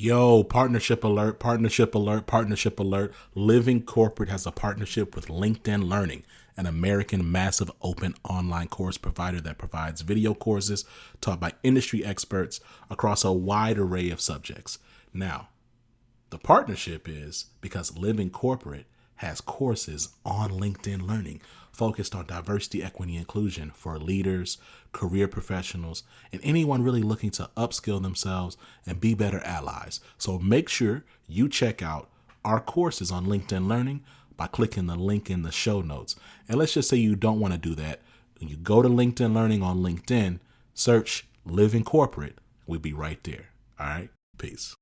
Yo, partnership alert, partnership alert, partnership alert. Living Corporate has a partnership with LinkedIn Learning, an American massive open online course provider that provides video courses taught by industry experts across a wide array of subjects. Now, the partnership is because Living Corporate has courses on LinkedIn Learning focused on diversity, equity, inclusion for leaders, career professionals, and anyone really looking to upskill themselves and be better allies. So make sure you check out our courses on LinkedIn Learning by clicking the link in the show notes. And let's just say you don't want to do that. When you go to LinkedIn Learning on LinkedIn, search Living Corporate. We'll be right there. All right. Peace.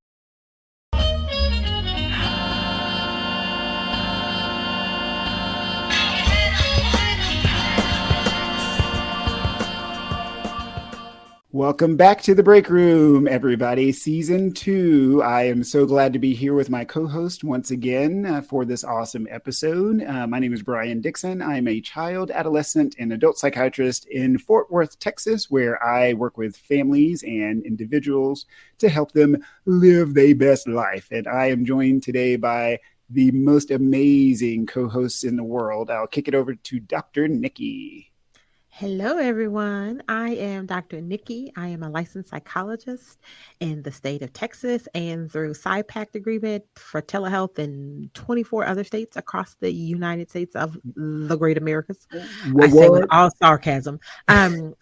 Welcome back to the break room, everybody. Season 2. I am so glad to be here with my co-host once again for this awesome episode. My name is Brian Dixon. I'm a child, adolescent, and adult psychiatrist in Fort Worth, Texas, where I work with families and individuals to help them live their best life. And I am joined today by the most amazing co-hosts in the world. I'll kick it over to Dr. Nikki. Hello, everyone. I am Dr. Nikki. I am a licensed psychologist in the state of Texas and through PsyPact agreement for telehealth in 24 other states across the United States of the Great Americas. I say with all sarcasm. And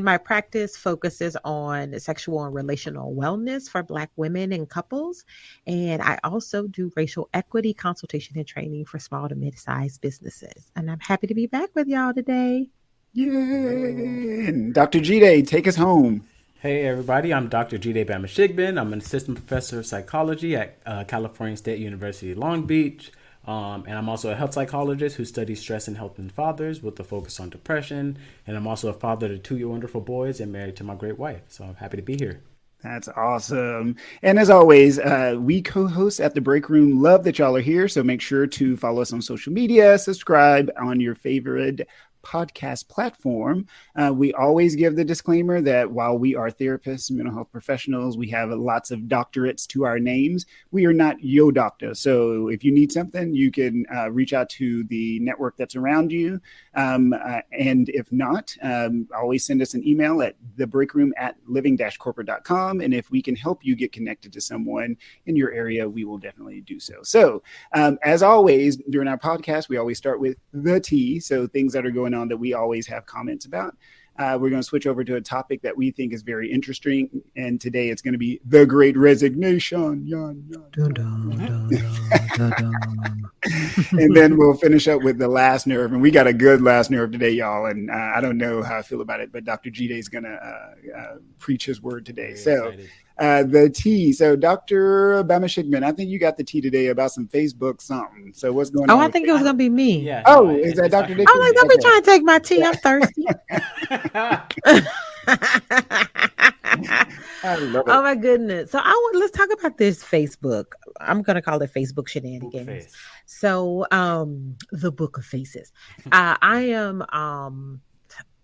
my practice focuses on sexual and relational wellness for Black women and couples. And I also do racial equity consultation and training for small to mid-sized businesses. And I'm happy to be back with y'all today. Yay! And Dr. Jide, take us home. Hey everybody, I'm Dr. Jide Bamishigbin. I'm an assistant professor of psychology at California State University, Long Beach. And I'm also a health psychologist who studies stress and health in fathers with a focus on depression. And I'm also a father to 2 wonderful boys and married to my great wife. So I'm happy to be here. That's awesome. And as always, we co-hosts at the Break Room love that y'all are here. So make sure to follow us on social media, subscribe on your favorite podcast platform. We always give the disclaimer that while we are therapists, mental health professionals, we have lots of doctorates to our names. We are not yo doctor. So if you need something, you can reach out to the network that's around you. And if not, always send us an email at thebreakroom@living-corporate.com. And if we can help you get connected to someone in your area, we will definitely do so. So as always, during our podcast, we always start with the tea. So things that are going on that we always have comments about. We're going to switch over to a topic that we think is very interesting. And today it's going to be the Great Resignation. And then we'll finish up with the last nerve. And we got a good last nerve today, y'all. And I don't know how I feel about it, but Dr. Jide is going to preach his word today. The tea. So Dr. Bamishigbin, I think you got the tea today about some Facebook something. So what's going on? Oh, I think it was going to be me. Yeah. Oh, is that Dr. Dixon? I'm like, don't be trying to take my tea. I'm thirsty. I love it. Oh my goodness. So let's talk about this Facebook. I'm going to call it Facebook shenanigans. So the Book of Faces.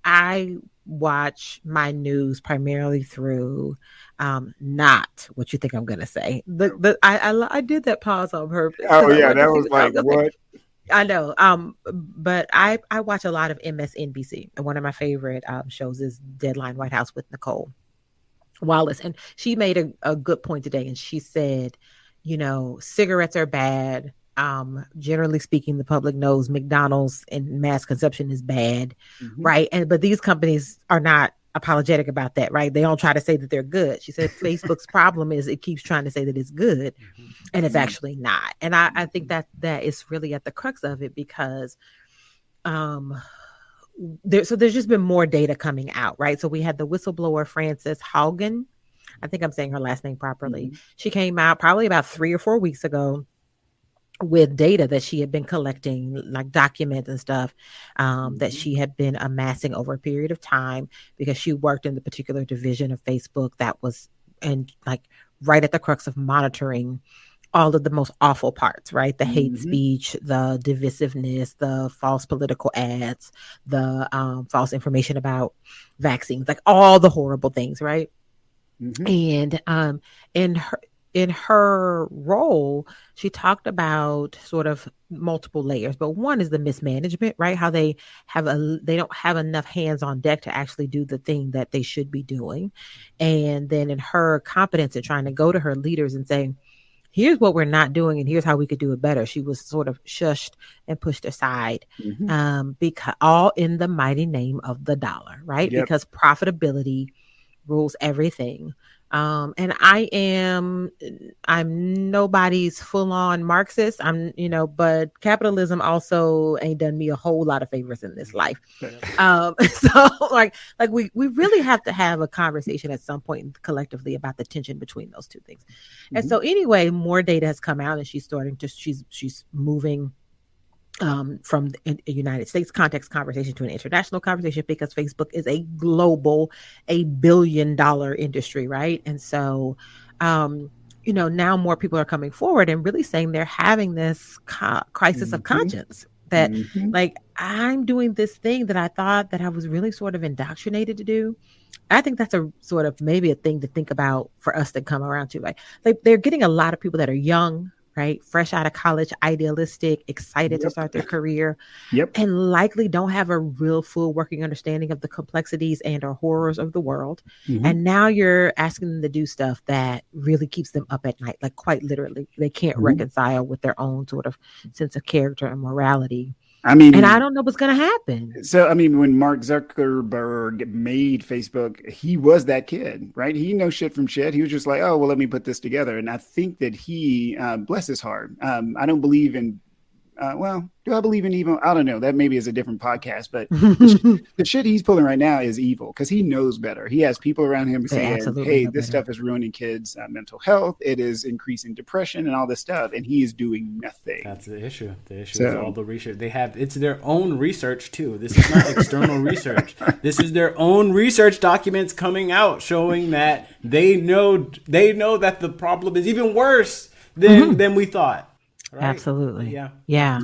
I watch my news primarily through not what you think I'm going to say. I did that pause on purpose. Oh yeah, that was like what? I know. But I watch a lot of MSNBC, and one of my favorite shows is Deadline White House with Nicole Wallace, and she made a good point today, and she said, cigarettes are bad. Generally speaking, the public knows McDonald's and mass consumption is bad, right? But these companies are not apologetic about that, right? They don't try to say that they're good. She said Facebook's problem is it keeps trying to say that it's good, and it's actually not. And I think that is really at the crux of it, because there's just been more data coming out, right? So we had the whistleblower Frances Haugen. I think I'm saying her last name properly. She came out probably about 3 or 4 weeks ago with data that she had been collecting, like documents and stuff, that she had been amassing over a period of time, because she worked in the particular division of Facebook that was right at the crux of monitoring all of the most awful parts, right? The hate speech, the divisiveness, the false political ads, the false information about vaccines, like all the horrible things, right? And in her role, she talked about sort of multiple layers, but one is the mismanagement, right? How they don't have enough hands on deck to actually do the thing that they should be doing. And then in her competence in trying to go to her leaders and saying, here's what we're not doing and here's how we could do it better. She was sort of shushed and pushed aside, because all in the mighty name of the dollar, right? Yep. Because profitability rules everything. And I'm nobody's full on Marxist. But capitalism also ain't done me a whole lot of favors in this life. So like we really have to have a conversation at some point collectively about the tension between those two things. And so anyway, more data has come out and she's moving from the United States context conversation to an international conversation, because Facebook is a global, $1 billion industry, right? And so, now more people are coming forward and really saying they're having this crisis of conscience that, like, I'm doing this thing that I thought that I was really sort of indoctrinated to do. I think that's a sort of maybe a thing to think about for us to come around to. Like they're getting a lot of people that are young, right? Fresh out of college, idealistic, excited to start their career, and likely don't have a real full working understanding of the complexities and or horrors of the world. And now you're asking them to do stuff that really keeps them up at night, like quite literally. They can't reconcile with their own sort of sense of character and morality. I mean, and I don't know what's going to happen. So, I mean, when Mark Zuckerberg made Facebook, he was that kid, right? He knows shit from shit. He was just like, oh, well, let me put this together. And I think that he, bless his heart, I don't believe in, do I believe in evil? I don't know. That maybe is a different podcast, but the shit he's pulling right now is evil because he knows better. He has people around him saying, hey, this stuff is ruining kids' mental health. It is increasing depression and all this stuff. And he is doing nothing. That's the issue. The issue is all the research they have. It's their own research too. This is not external research. This is their own research documents coming out showing that they know that the problem is even worse than we thought. Right? Absolutely. Yeah.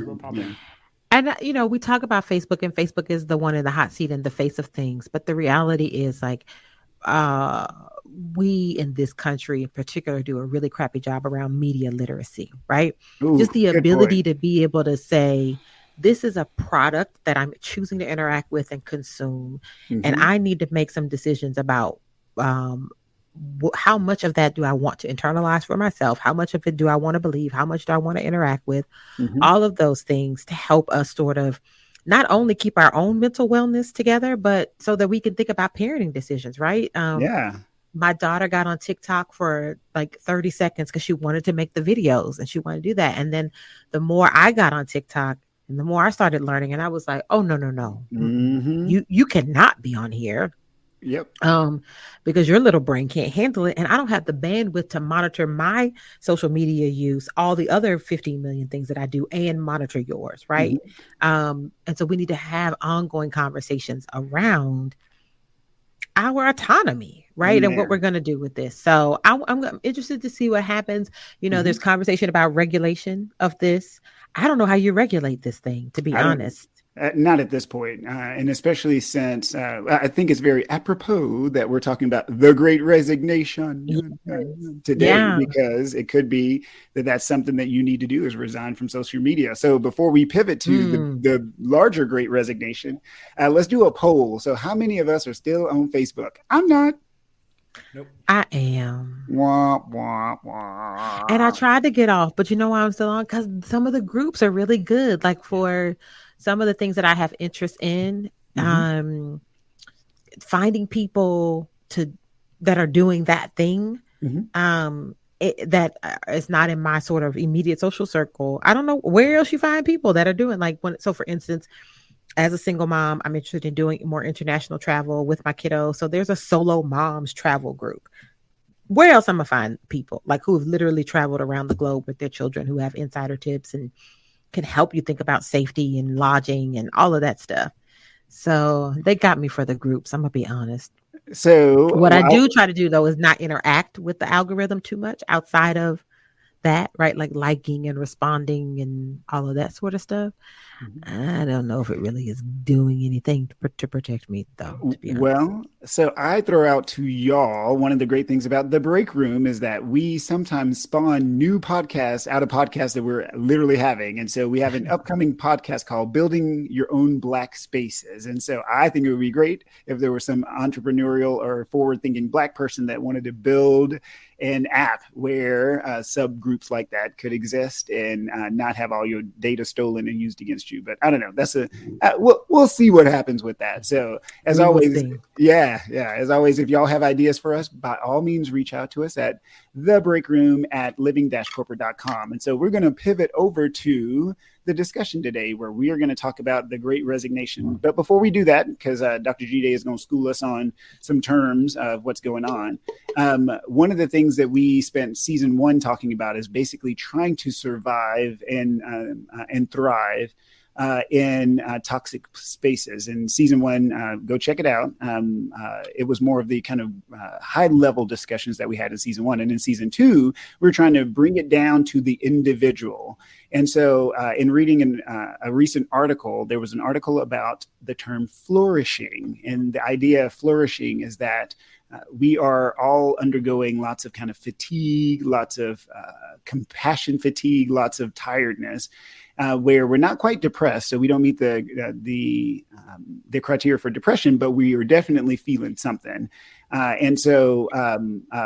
And, we talk about Facebook, and Facebook is the one in the hot seat and the face of things. But the reality is, like, we in this country in particular do a really crappy job around media literacy, right? Just the ability to be able to say, this is a product that I'm choosing to interact with and consume. And I need to make some decisions about how much of that do I want to internalize for myself? How much of it do I want to believe? How much do I want to interact with? All of those things to help us sort of not only keep our own mental wellness together, but so that we can think about parenting decisions, right? My daughter got on TikTok for like 30 seconds because she wanted to make the videos and she wanted to do that. And then the more I got on TikTok and the more I started learning, and I was like, oh, no. You cannot be on here. Because your little brain can't handle it. And I don't have the bandwidth to monitor my social media use, all the other 15 million things that I do, and monitor yours. Right. And so we need to have ongoing conversations around our autonomy, right? And what we're going to do with this. So I'm interested to see what happens. There's conversation about regulation of this. I don't know how you regulate this thing, to be honest. Not at this point. And especially since I think it's very apropos that we're talking about the Great Resignation today, because it could be that that's something that you need to do is resign from social media. So before we pivot to the larger Great Resignation, let's do a poll. So how many of us are still on Facebook? I'm not. Nope. I am. Wah, wah, wah. And I tried to get off, but you know why I'm still on? Because some of the groups are really good. Like for some of the things that I have interest in, finding people that are doing that thing, that is not in my sort of immediate social circle. I don't know where else you find people that are doing so for instance, as a single mom, I'm interested in doing more international travel with my kiddo. So there's a solo moms travel group. Where else I'm gonna find people like who have literally traveled around the globe with their children, who have insider tips and can help you think about safety and lodging and all of that stuff. So they got me for the groups. I'm gonna be honest. So what I do try to do though is not interact with the algorithm too much outside of that, right? Like liking and responding and all of that sort of stuff. I don't know if it really is doing anything to protect me, though, to be honest. Well, so I throw out to y'all, one of the great things about the break room is that we sometimes spawn new podcasts out of podcasts that we're literally having. And so we have an upcoming podcast called Building Your Own Black Spaces. And so I think it would be great if there was some entrepreneurial or forward-thinking Black person that wanted to build an app where subgroups like that could exist and not have all your data stolen and used against you. But I don't know. That's we'll see what happens with that. So as always, as always, if y'all have ideas for us, by all means, reach out to us at thebreakroom@living-corporate.com. And so we're going to pivot over to the discussion today where we are going to talk about the Great Resignation. But before we do that, because Dr. Jide is going to school us on some terms of what's going on, one of the things that we spent season 1 talking about is basically trying to survive and thrive in toxic spaces. In season 1, go check it out. It was more of the kind of high level discussions that we had in season 1. And in season 2, we're trying to bring it down to the individual. And so in reading a recent article, there was an article about the term flourishing. And the idea of flourishing is that we are all undergoing lots of kind of fatigue, lots of compassion fatigue, lots of tiredness, where we're not quite depressed. So we don't meet the criteria for depression, but we are definitely feeling something. And so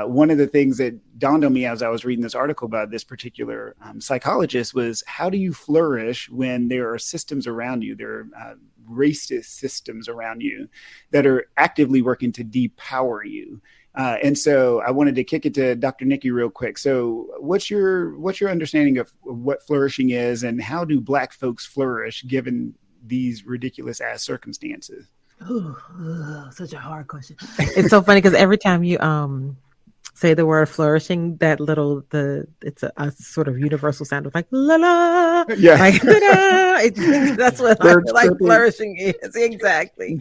one of the things that dawned on me as I was reading this article about this particular psychologist was, how do you flourish when there are systems around you? There are racist systems around you that are actively working to depower you. And so I wanted to kick it to Dr. Nikki real quick. So what's your understanding of what flourishing is, and how do Black folks flourish given these ridiculous ass circumstances? Ooh, such a hard question. It's so funny because every time you say the word flourishing, it's a sort of universal sound of like la la, like da-da. That's what I feel like flourishing is exactly.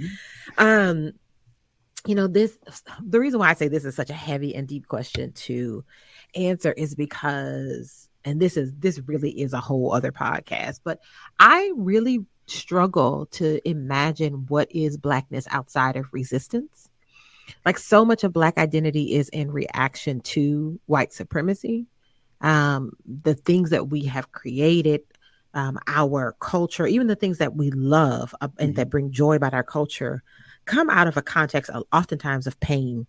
Mm-hmm. The reason why I say this is such a heavy and deep question to answer is because, and this really is a whole other podcast, but I really struggle to imagine what is Blackness outside of resistance. Like, so much of Black identity is in reaction to white supremacy. The things that we have created, our culture, even the things that we love and that bring joy about our culture, come out of a context oftentimes of pain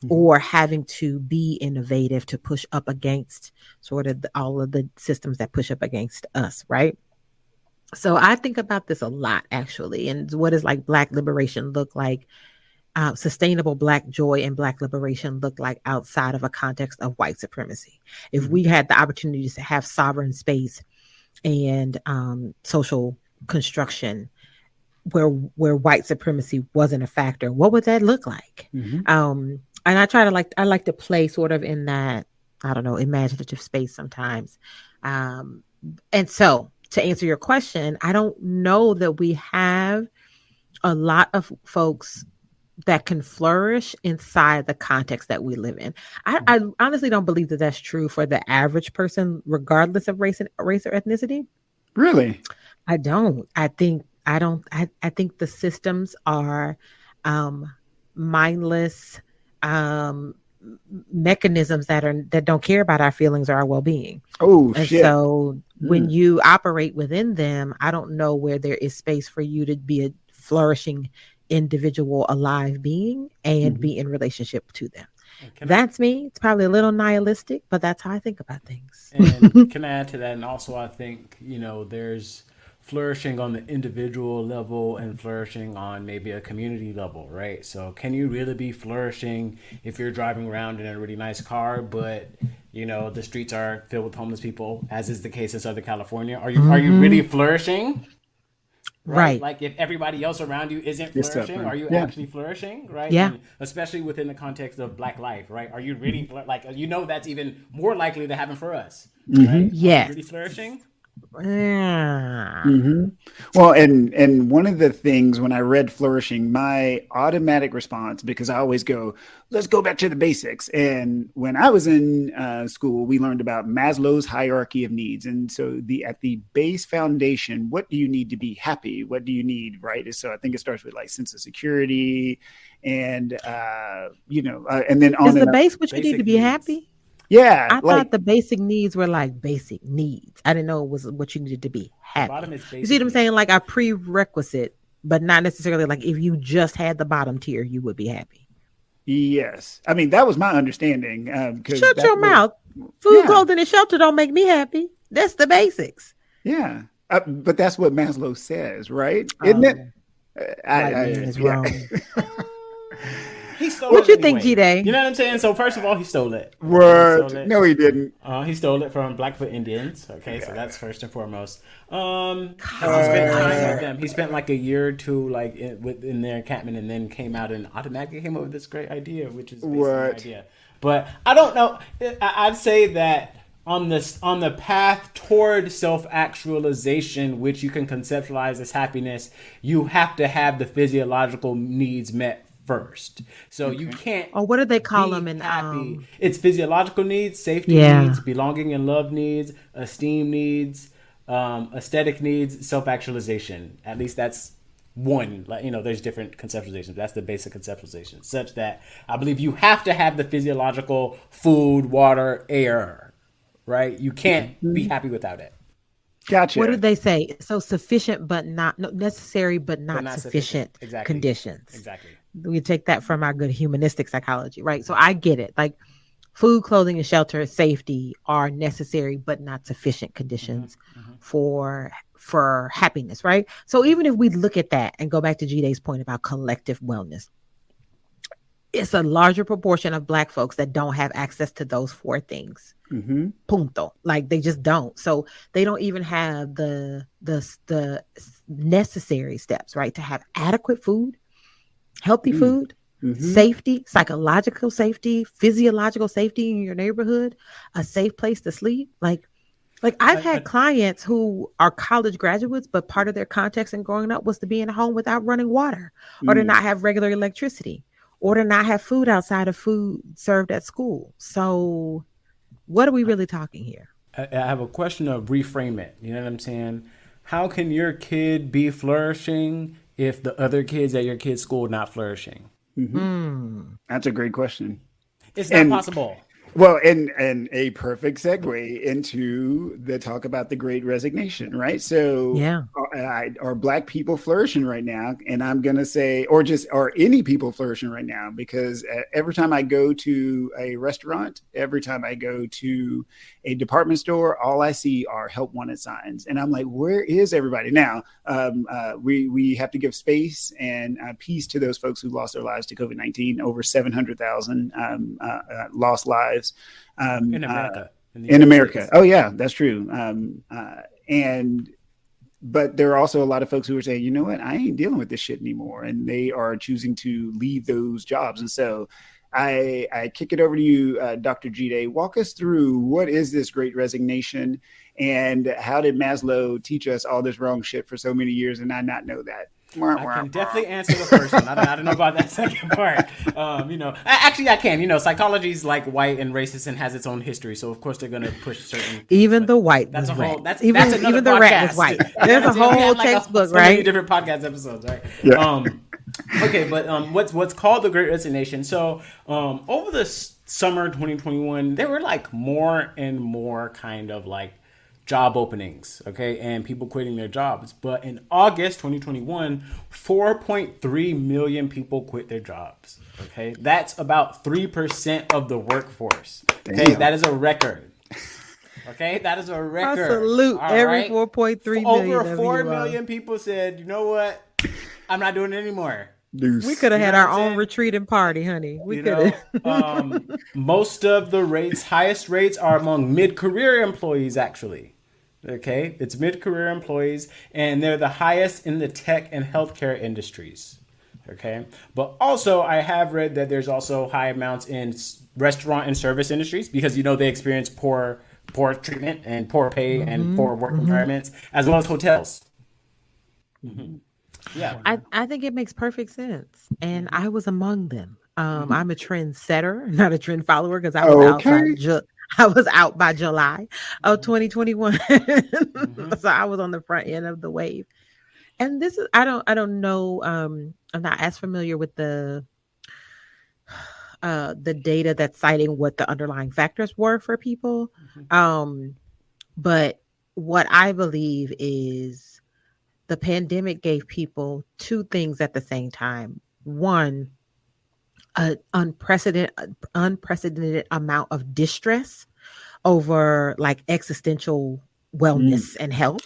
or having to be innovative to push up against sort of all of the systems that push up against us, right? So I think about this a lot, actually. And what does like Black liberation look like? Sustainable Black joy and Black liberation look like outside of a context of white supremacy. If we had the opportunity to have sovereign space and social construction where white supremacy wasn't a factor, what would that look like? And I like to play sort of in that, I don't know, imaginative space sometimes. And so to answer your question, I don't know that we have a lot of folks that can flourish inside the context that we live in. I honestly don't believe that that's true for the average person, regardless of race or ethnicity. Really? I don't. I think the systems are mindless mechanisms that don't care about our feelings or our well-being. Oh, and shit. So when you operate within them, I don't know where there is space for you to be a flourishing individual, alive being, and be in relationship to them. That's me. It's probably a little nihilistic, but that's how I think about things. And can I add to that? And also, I think, there's flourishing on the individual level and flourishing on maybe a community level, right? So can you really be flourishing if you're driving around in a really nice car, but the streets are filled with homeless people, as is the case in Southern California? Are you really flourishing? Right. Like, if everybody else around you isn't flourishing, are you actually flourishing? Right. Yeah. And especially within the context of Black life, right? Are you really that's even more likely to happen for us? Right? Yes. Are you really flourishing? Yeah. Well, and one of the things when I read flourishing, my automatic response, because I always go, let's go back to the basics. And when I was in school, we learned about Maslow's hierarchy of needs. And so at the base foundation, what do you need to be happy? What do you need, right? So I think it starts with like sense of security, and and then on Is the and up. base what you need to be needs. happy? Yeah, I like thought the basic needs were like basic needs. I didn't know it was what you needed to be happy. bottom is You see what I'm basic saying? Like a prerequisite, but not necessarily like if you just had the bottom tier, you would be happy. yes. I mean, that was my understanding. Shut your mouth. Food, clothing, and shelter don't make me happy. That's the basics. Yeah. But that's what Maslow says, right? Isn't it? White man is wrong. He stole What it you think, anyway. Jide? You know what I'm saying? So first of all, he stole it. Word. He stole it. No, he didn't. He stole it from Blackfoot Indians. Okay, so that's first and foremost. He spent time with them. He spent like a year or two, like in their encampment, and then came out and automatically came up with this great idea, which is basically an idea. But I don't know. I'd say that on the path toward self-actualization, which you can conceptualize as happiness, you have to have the physiological needs met first. So you can't. Oh, what do they call them in happy. It's physiological needs, safety needs, belonging and love needs, esteem needs, aesthetic needs, self-actualization. At least that's one. Like, there's different conceptualizations. That's the basic conceptualization, such that I believe you have to have the physiological food, water, air, right? You can't be happy without it. Gotcha. What did they say? So sufficient, but not necessary, but not sufficient exactly. conditions. Exactly. We take that from our good humanistic psychology, right? So I get it. Like food, clothing, and shelter, safety are necessary, but not sufficient conditions for happiness, right? So even if we look at that and go back to Jide's point about collective wellness, it's a larger proportion of Black folks that don't have access to those four things. Punto. Like they just don't. So they don't even have the necessary steps, right? To have adequate food, healthy food, safety, psychological safety, physiological safety in your neighborhood, a safe place to sleep. Like I've had clients who are college graduates, but part of their context in growing up was to be in a home without running water, or to not have regular electricity, or to not have food outside of food served at school. So what are we really talking here? I have a question of reframe it. You know what I'm saying? How can your kid be flourishing if the other kids at your kid's school are not flourishing? That's a great question. It's not possible. Well, and a perfect segue into the talk about the Great Resignation, right? So, are Black people flourishing right now? And I'm going to say, or are any people flourishing right now? Because every time I go to a restaurant, every time I go to a department store, all I see are help wanted signs. And I'm like, where is everybody? Now, we have to give space and peace to those folks who lost their lives to COVID-19, over 700,000 lost lives. In America. In America. Oh yeah, that's true. But there are also a lot of folks who are saying, you know what, I ain't dealing with this shit anymore. And they are choosing to leave those jobs. And so I kick it over to you, Dr. Jide. Walk us through, what is this Great Resignation, and how did Maslow teach us all this wrong shit for so many years and I not know that? I can definitely answer the first one. I don't know about that second part. Actually, I can. Psychology is like white and racist and has its own history. So of course they're going to push certain. Even the white was rat. Even the rat was white. There's a whole textbook, right? Many different podcast episodes, right? Yeah. Okay, but what's called the Great Resignation? So over the summer 2021, there were like more and more kind of like job openings, okay, and people quitting their jobs. But in August 2021, 4.3 million people quit their jobs. Okay, that's about 3% of the workforce. Okay, Damn. That is a record. Okay, that is a record. I salute every 4.3 million. Over 4 million people said, you know what, I'm not doing it anymore. We could have had our own retreat and party, honey. We could have. Most of the highest rates are among mid-career employees, actually. Okay, it's mid-career employees, and they're the highest in the tech and healthcare industries. Okay, but also I have read that there's also high amounts in restaurant and service industries because they experience poor poor treatment and poor pay and poor work environments, as well as hotels. Yeah. I think it makes perfect sense. And I was among them. I'm a trend setter, not a trend follower, because I was out by Okay. I was out by July of 2021. So I was on the front end of the wave. And this is I don't know. I'm not as familiar with the data that's citing what the underlying factors were for people. But what I believe is the pandemic gave people two things at the same time. One, an unprecedented amount of distress over like existential wellness and health.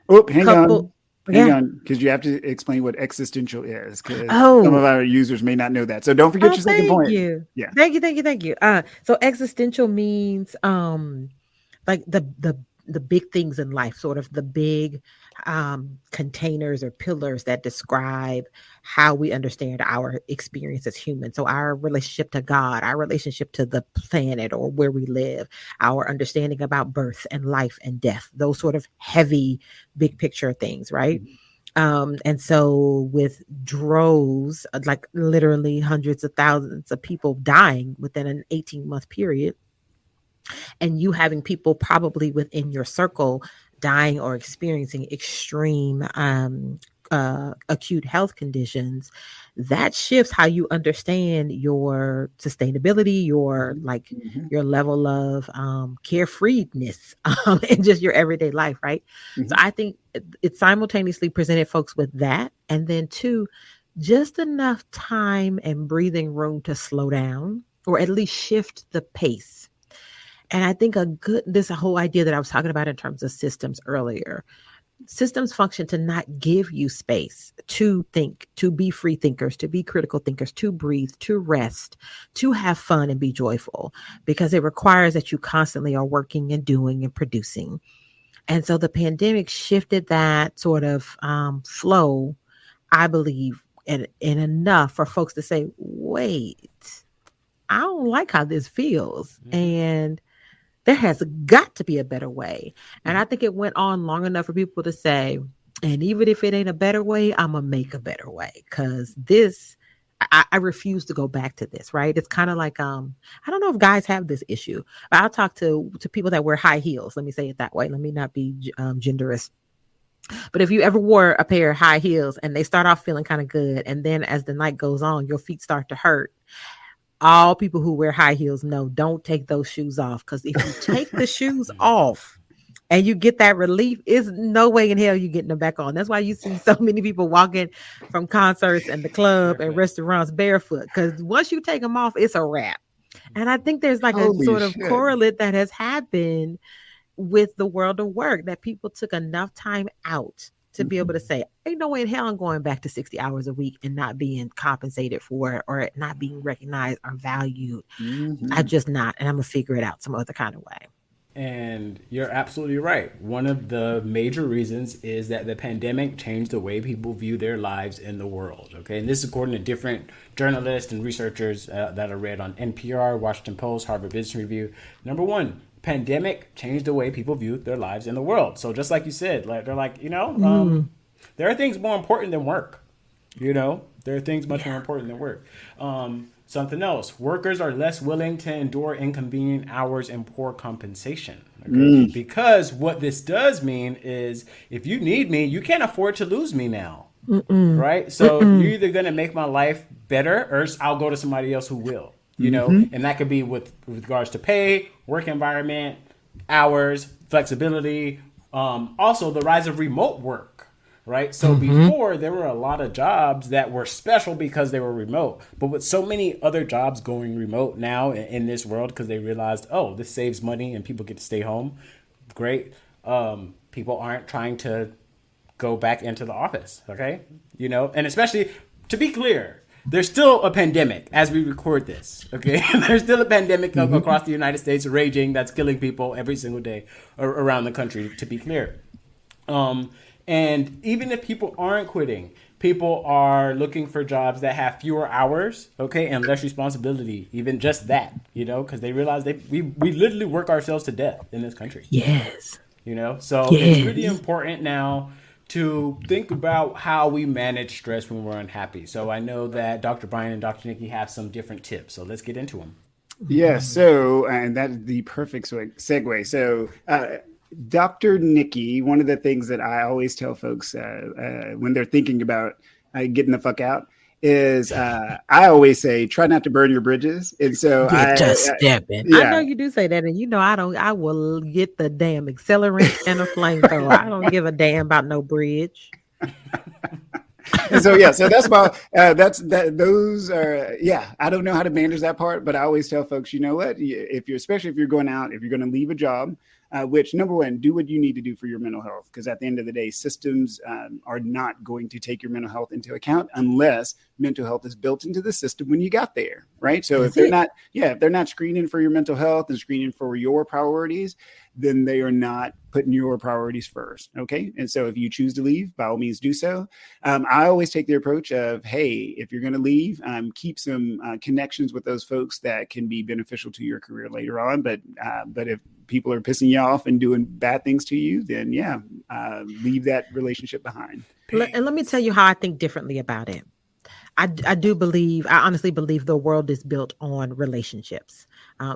Oh, hang Couple, on, because you have to explain what existential is, because Oh. some of our users may not know that. So don't forget your second point. You. Yeah. Thank you. So existential means like the big things in life, sort of the big containers or pillars that describe how we understand our experience as humans. So our relationship to God, our relationship to the planet or where we live, our understanding about birth and life and death, those sort of heavy, big picture things, right? And so with droves, like literally hundreds of thousands of people dying within an 18-month period, and you having people probably within your circle dying or experiencing extreme acute health conditions, that shifts how you understand your sustainability, your like your level of carefreeness in just your everyday life, right? So I think it simultaneously presented folks with that, and then two, just enough time and breathing room to slow down or at least shift the pace. And I think this whole idea that I was talking about in terms of systems earlier, systems function to not give you space to think, to be free thinkers, to be critical thinkers, to breathe, to rest, to have fun and be joyful, because it requires that you constantly are working and doing and producing. And so the pandemic shifted that sort of flow, I believe, and enough for folks to say, wait, I don't like how this feels. And there has got to be a better way. And I think it went on long enough for people to say, and even if it ain't a better way, I'm going to make a better way. Because this, I refuse to go back to this, right? It's kind of like, I don't know if guys have this issue, but I'll talk to people that wear high heels. Let me say it that way. Let me not be genderist. But if you ever wore a pair of high heels and they start off feeling kind of good, and then as the night goes on, your feet start to hurt. All people who wear high heels know, don't take those shoes off, because if you take the shoes off and you get that relief, is no way in hell you getting them back on. That's why you see so many people walking from concerts and the club and restaurants barefoot, because once you take them off, it's a wrap. And I think there's like a sort of correlate that has happened with the world of work, that people took enough time out to be able to say, ain't no way in hell I'm going back to 60 hours a week and not being compensated for it, or not being recognized or valued. I'm just not, and I'm going to figure it out some other kind of way. And you're absolutely right. One of the major reasons is that the pandemic changed the way people view their lives in the world. Okay, and this is according to different journalists and researchers that I read on NPR, Washington Post, Harvard Business Review. Number one, pandemic changed the way people view their lives in the world. So just like you said, like they're like, there are things more important than work. There are things much more important than work. Something else, workers are less willing to endure inconvenient hours and poor compensation. Okay? Because what this does mean is, if you need me, you can't afford to lose me now. Right? So you're either going to make my life better, or I'll go to somebody else who will. And that could be with regards to pay, work environment, hours, flexibility, also the rise of remote work. Right. So before, there were a lot of jobs that were special because they were remote. But with so many other jobs going remote now in this world, because they realized, oh, this saves money and people get to stay home. Great. People aren't trying to go back into the office. OK, and especially, to be clear, there's still a pandemic as we record this. OK, there's still a pandemic across the United States raging that's killing people every single day around the country, to be clear. And even if people aren't quitting, people are looking for jobs that have fewer hours, okay, and less responsibility, even just that, because they realize we literally work ourselves to death in this country. Yes. So it's really important now to think about how we manage stress when we're unhappy. So I know that Dr. Brian and Dr. Nikki have some different tips, so let's get into them. Yeah, so, and that is the perfect segue. So, Dr. Nikki, one of the things that I always tell folks when they're thinking about getting the fuck out is I always say, try not to burn your bridges. And so just step in. Yeah. I know you do say that. And I will get the damn accelerant and a flamethrower. I don't give a damn about no bridge. And so that's about those are I don't know how to manage that part, but I always tell folks, you know what, especially if you're going out, if you're going to leave a job, which number one, do what you need to do for your mental health, because at the end of the day, systems are not going to take your mental health into account unless mental health is built into the system when you got there, right? So if they're not screening for your mental health and screening for your priorities, then they are not putting your priorities first. Okay. And so if you choose to leave, by all means do so. I always take the approach of, hey, if you're going to leave, keep some connections with those folks that can be beneficial to your career later on. But if people are pissing you off and doing bad things to you, then leave that relationship behind. And let me tell you how I think differently about it. I honestly believe the world is built on relationships.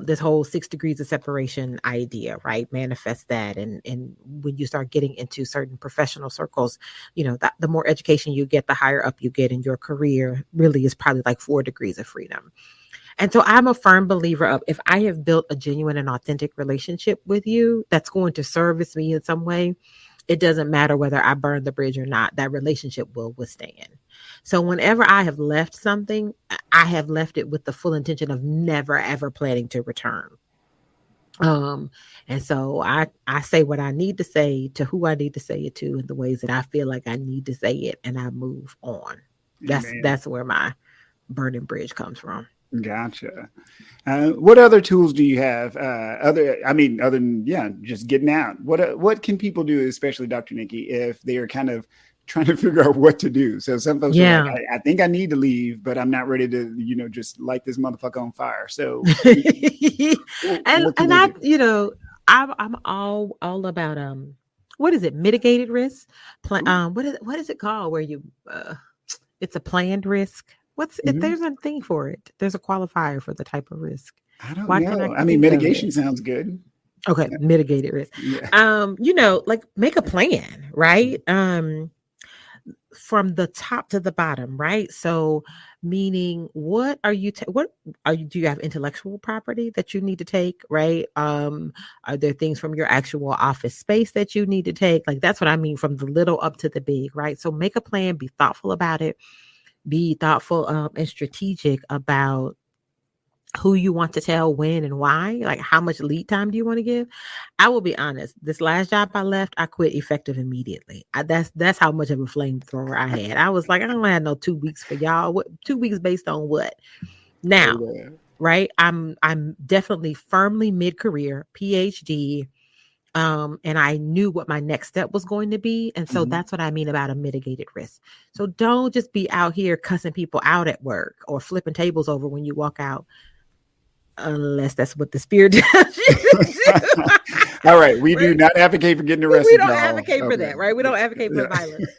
This whole 6 degrees of separation idea, right? Manifest that. And when you start getting into certain professional circles, the more education you get, the higher up you get in your career, really is probably like 4 degrees of freedom. And so I'm a firm believer of, if I have built a genuine and authentic relationship with you that's going to service me in some way, it doesn't matter whether I burn the bridge or not, that relationship will withstand. So whenever I have left something, I have left it with the full intention of never, ever planning to return. And so I say what I need to say to who I need to say it to in the ways that I feel like I need to say it, and I move on. That's where my burning bridge comes from. Gotcha. What other tools do you have? Other than just getting out. What can people do, especially Dr. Nikki, if they are kind of trying to figure out what to do? So some folks are like, I think I need to leave, but I'm not ready to, just light this motherfucker on fire. So, I'm all about what is it? Mitigated risk. What is it called? Where you it's a planned risk. If there's a thing for it, there's a qualifier for the type of risk. I don't know. I mean, mitigation sounds good. Okay. Mitigated risk. Yeah. Like make a plan, right? From the top to the bottom, right? So meaning do you have intellectual property that you need to take, right? Are there things from your actual office space that you need to take? Like, that's what I mean, from the little up to the big, right? So make a plan, be thoughtful about it. Be thoughtful and strategic about who you want to tell, when, and why. Like, how much lead time do you want to give? I will be honest. This last job I left, I quit effective immediately. That's how much of a flamethrower I had. I was like, I don't have no 2 weeks for y'all. What 2 weeks based on what? Now, right? I'm definitely firmly mid-career, PhD. And I knew what my next step was going to be. And so that's what I mean about a mitigated risk. So don't just be out here cussing people out at work or flipping tables over when you walk out, unless that's what the spirit tells you to do. All right. We do not advocate for getting arrested. We don't advocate for that, right? We don't advocate for violence.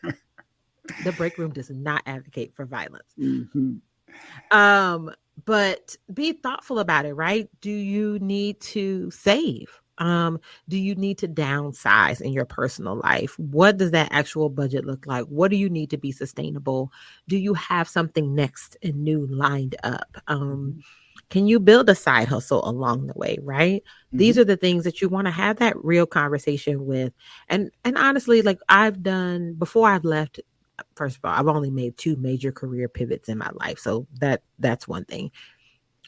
The break room does not advocate for violence. But be thoughtful about it, right? Do you need to save? Do you need to downsize in your personal life? What does that actual budget look like? What do you need to be sustainable? Do you have something next and new lined up? Can you build a side hustle along the way, right? These are the things that you want to have that real conversation with. And honestly, like I've done before I've left, first of all, I've only made 2 major career pivots in my life. So that's one thing.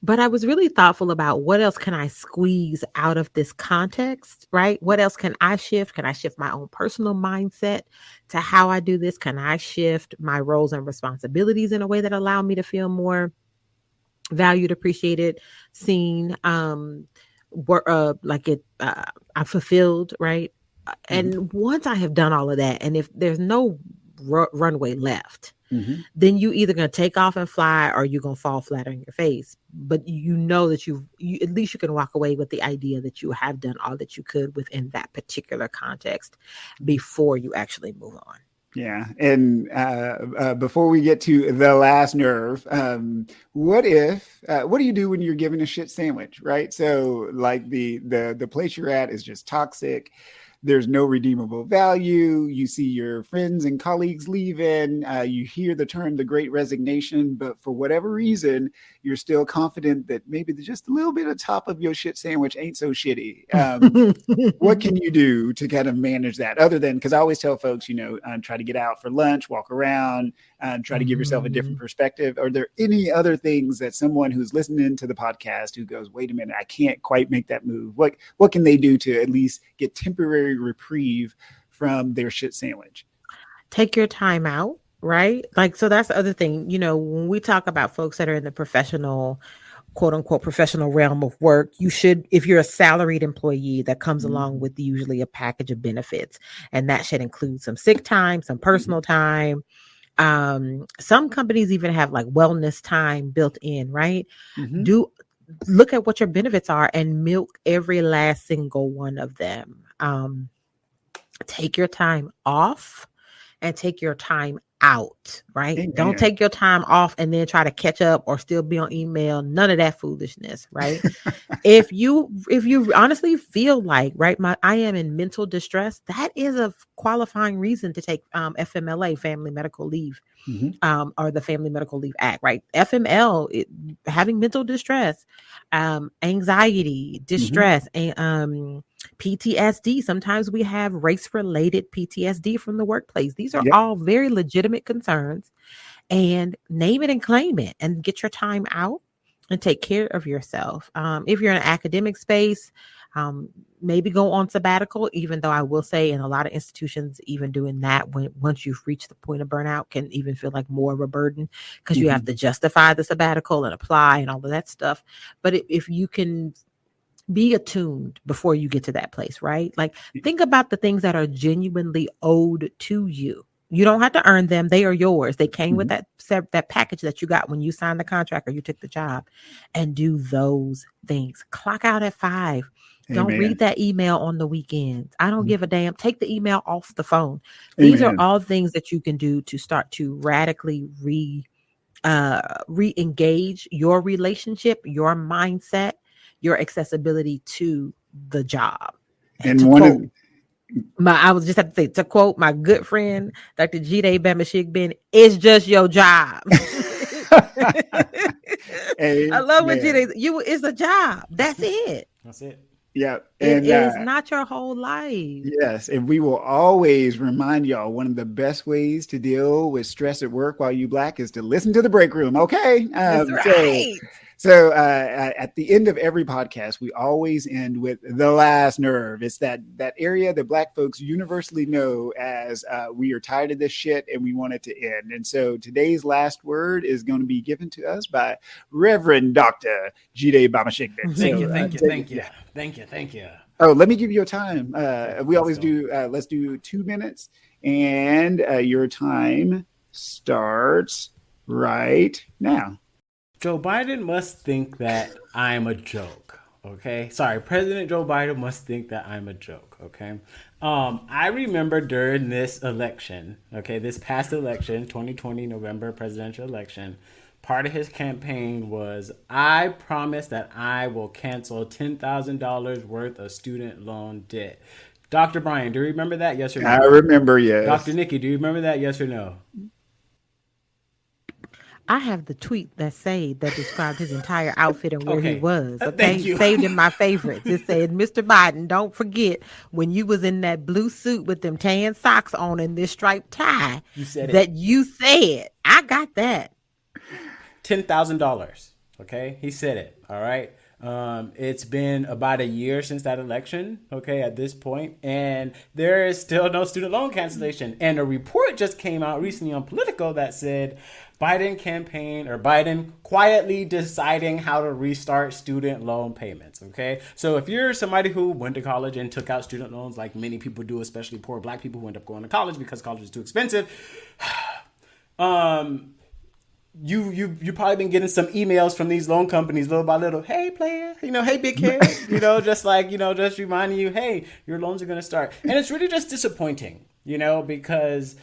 But I was really thoughtful about what else can I squeeze out of this context, right? What else can I shift? Can I shift my own personal mindset to how I do this? Can I shift my roles and responsibilities in a way that allow me to feel more valued, appreciated, seen, I'm fulfilled, right? And once I have done all of that, and if there's no runway left, then you either going to take off and fly or you're going to fall flat on your face. But you know that you at least you can walk away with the idea that you have done all that you could within that particular context before you actually move on. Yeah. And before we get to the last nerve, what do you do when you're given a shit sandwich, right? So like the place you're at is just toxic. There's no redeemable value. You see your friends and colleagues leaving. You hear the term the Great Resignation, but for whatever reason, you're still confident that maybe just a little bit of top of your shit sandwich ain't so shitty. What can you do to kind of manage that? Other than, because I always tell folks, try to get out for lunch, walk around, try to give yourself a different perspective. Are there any other things that someone who's listening to the podcast who goes, wait a minute, I can't quite make that move? What can they do to at least get temporary reprieve from their shit sandwich? Take your time out, right? Like, so that's the other thing, when we talk about folks that are in the professional, quote unquote, professional realm of work, you should, if you're a salaried employee, that comes along with usually a package of benefits. And that should include some sick time, some personal time. Some companies even have like wellness time built in, right? Look at what your benefits are and milk every last single one of them. Take your time off and take your time out, right? Amen. Don't take your time off and then try to catch up or still be on email. None of that foolishness, right? If you honestly feel like, right, I am in mental distress, that is a qualifying reason to take FMLA, Family Medical Leave, or the Family Medical Leave Act, right? FML, having mental distress, anxiety, distress, and PTSD. Sometimes we have race-related PTSD from the workplace. These are all very legitimate concerns, and name it and claim it and get your time out and take care of yourself. If you're in an academic space, maybe go on sabbatical, even though I will say in a lot of institutions, even doing that once you've reached the point of burnout can even feel like more of a burden because you have to justify the sabbatical and apply and all of that stuff. But if you can be attuned before you get to that place, right? Like, think about the things that are genuinely owed to you. You don't have to earn them. They are yours. They came with that package that you got when you signed the contract or you took the job, and do those things. Clock out at 5. Amen. Don't read that email on the weekends. I don't give a damn. Take the email off the phone. These are all things that you can do to start to radically re-engage your relationship, your mindset, your accessibility to the job. And I was just have to say, to quote my good friend, Dr. Jide Bamishigbin, it's just your job. I love what Jide, it's a job. That's it. That's it. Yeah. And it is not your whole life. Yes. And we will always remind y'all, one of the best ways to deal with stress at work while you Black is to listen to the break room. Okay. That's right. So at the end of every podcast, we always end with the last nerve. It's that area that Black folks universally know as we are tired of this shit and we want it to end. And so today's last word is going to be given to us by Reverend Dr. Jide Bamishigbin. Thank you. Oh, let me give you a time. We always do. Let's do 2 minutes, and your time starts right now. Joe Biden must think that I'm a joke. Okay. Sorry. President Joe Biden must think that I'm a joke. Okay. I remember during this election, this past election, 2020 November presidential election, part of his campaign was, I promise that I will cancel $10,000 worth of student loan debt. Dr. Brian, do you remember that? Yes or no? I remember, yes. Dr. Nikki, do you remember that? Yes or no? I have the tweet that described his entire outfit and where he was. Okay, thank you. Saved in my favorites. It said, "Mr. Biden, don't forget when you was in that blue suit with them tan socks on and this striped tie. You said I got that. $10,000. Okay, he said it. All right. It's been about a year since that election, at this point, and there is still no student loan cancellation. And a report just came out recently on Politico that said Biden quietly deciding how to restart student loan payments. Okay, so if you're somebody who went to college and took out student loans, like many people do, especially poor Black people who end up going to college because college is too expensive, You've probably been getting some emails from these loan companies little by little. Hey, player, hey, big kid, just reminding you, hey, your loans are going to start. And it's really just disappointing, because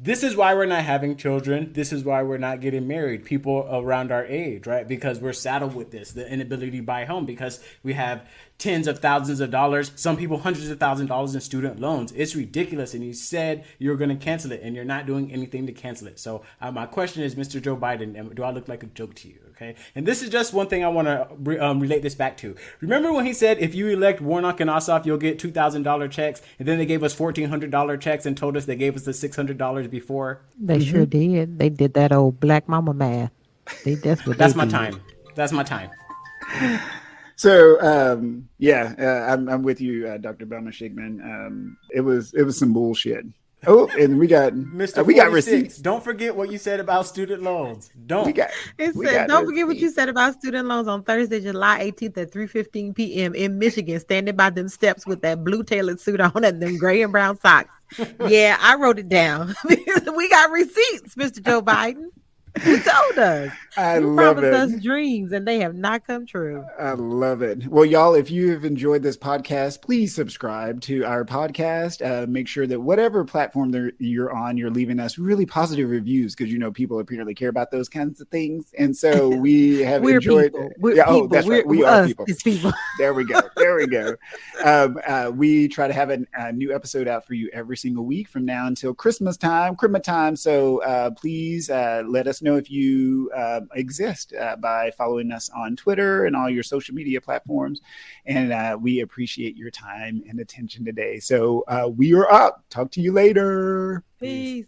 this is why we're not having children. This is why we're not getting married. People around our age, right? Because we're saddled with this, the inability to buy a home, because we have tens of thousands of dollars, some people hundreds of thousands of dollars in student loans. It's ridiculous. And you said you're going to cancel it, and you're not doing anything to cancel it. So my question is, Mr. Joe Biden, do I look like a joke to you? Okay. And this is just one thing I want to relate this back to. Remember when he said, if you elect Warnock and Ossoff, you'll get $2,000 checks. And then they gave us $1,400 checks and told us they gave us the $600 before. They sure did. They did that old black mama math. That's my time. That's my time. So, I'm with you, Dr. Bamishigbin. It was some bullshit. Oh, and we got we got receipts. Don't forget what you said about student loans. Don't forget what you said about student loans on Thursday, July 18th at 3:15 p.m. in Michigan, standing by them steps with that blue tailored suit on and them gray and brown socks. Yeah, I wrote it down. We got receipts, Mr. Joe Biden. You told us. You promised us dreams, and they have not come true. I love it. Well, y'all, if you have enjoyed this podcast, please subscribe to our podcast. Make sure that whatever platform you're on, you're leaving us really positive reviews, because people apparently care about those kinds of things. And so we have enjoyed. That's right. We are people. There we go. We try to have a new episode out for you every single week from now until Christmas time. So please let us know if you exist by following us on Twitter and all your social media platforms. And we appreciate your time and attention today. So we are up. Talk to you later. Peace.